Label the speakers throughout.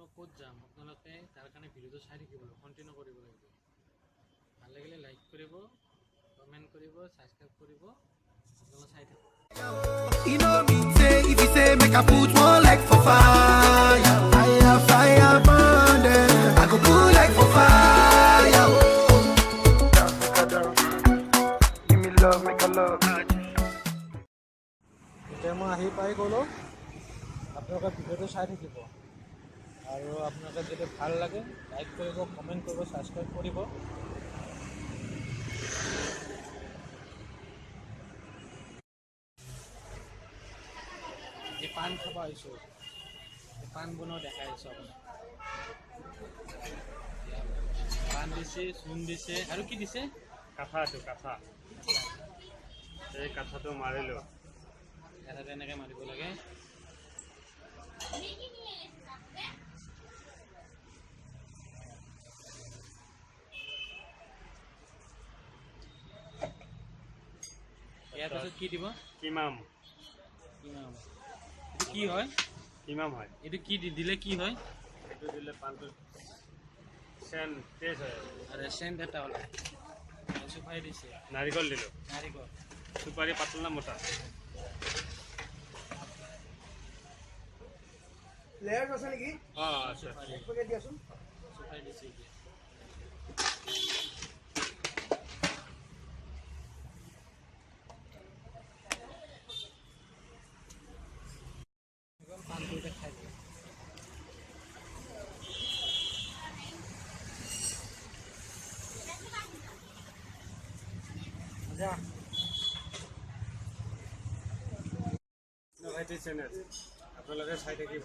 Speaker 1: ক'ত যাম আপোনালোকে তাৰ কাৰণে ভিডিঅ'টো চাই থাকিব কণ্টিনিউ কৰিব লাগিব ভাল লাগিলে লাইক কৰিব কমেণ্ট কৰিব ছাবস্ক্ৰাইব কৰিব আপোনালোকে চাই থাকক
Speaker 2: You know me say if you say make I put one like for fire fire fire burn them I go put like for fire give me love make I love
Speaker 1: এতিয়া মই আহি পাই গ'লোঁ আপোনালোকে ভিডিঅ'টো চাই থাকিব আৰু আপোনালোকে যদি ভাল লাগে লাইক কৰিব কমেণ্ট কৰিব ছাবস্ক্ৰাইব কৰিব এই পাণ খাব আহিছোঁ এই পাণ বনোৱা দেখাই আছোঁ আপোনাক পাণ দিছে চূণ দিছে আৰু কি দিছে
Speaker 3: কাঠাটো কাঠা এই কাঠাটো মাৰিলোঁ
Speaker 1: এটাতে এনেকৈ মাৰিব লাগে ইয়াৰ পিছত কি দিব
Speaker 3: কিমাম
Speaker 1: কিমাম এইটো কি হয়
Speaker 3: কিমাম হয়
Speaker 1: এইটো কি দিলে কি হয়
Speaker 3: এইটো দিলে পাণটো চেন টেষ্ট হয়
Speaker 1: আৰু চেণ্ট এটা ওলায় চুপাৰি দিছে
Speaker 3: নাৰিকল দিলোঁ
Speaker 1: নাৰিকল
Speaker 3: চুপাৰি পাতলা মোটা
Speaker 2: লেয়াৰ আছে নেকি
Speaker 3: অঁ আছে
Speaker 2: পকে দিয়াচোন
Speaker 1: চুপাৰি দিছে এতিয়া পাণটো এতিয়া খাই দিয়ে
Speaker 3: ভাইটি চেনেল আপোনালোকে চাই থাকিব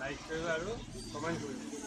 Speaker 3: লাইক কৰিব আৰু কমেণ্ট কৰিব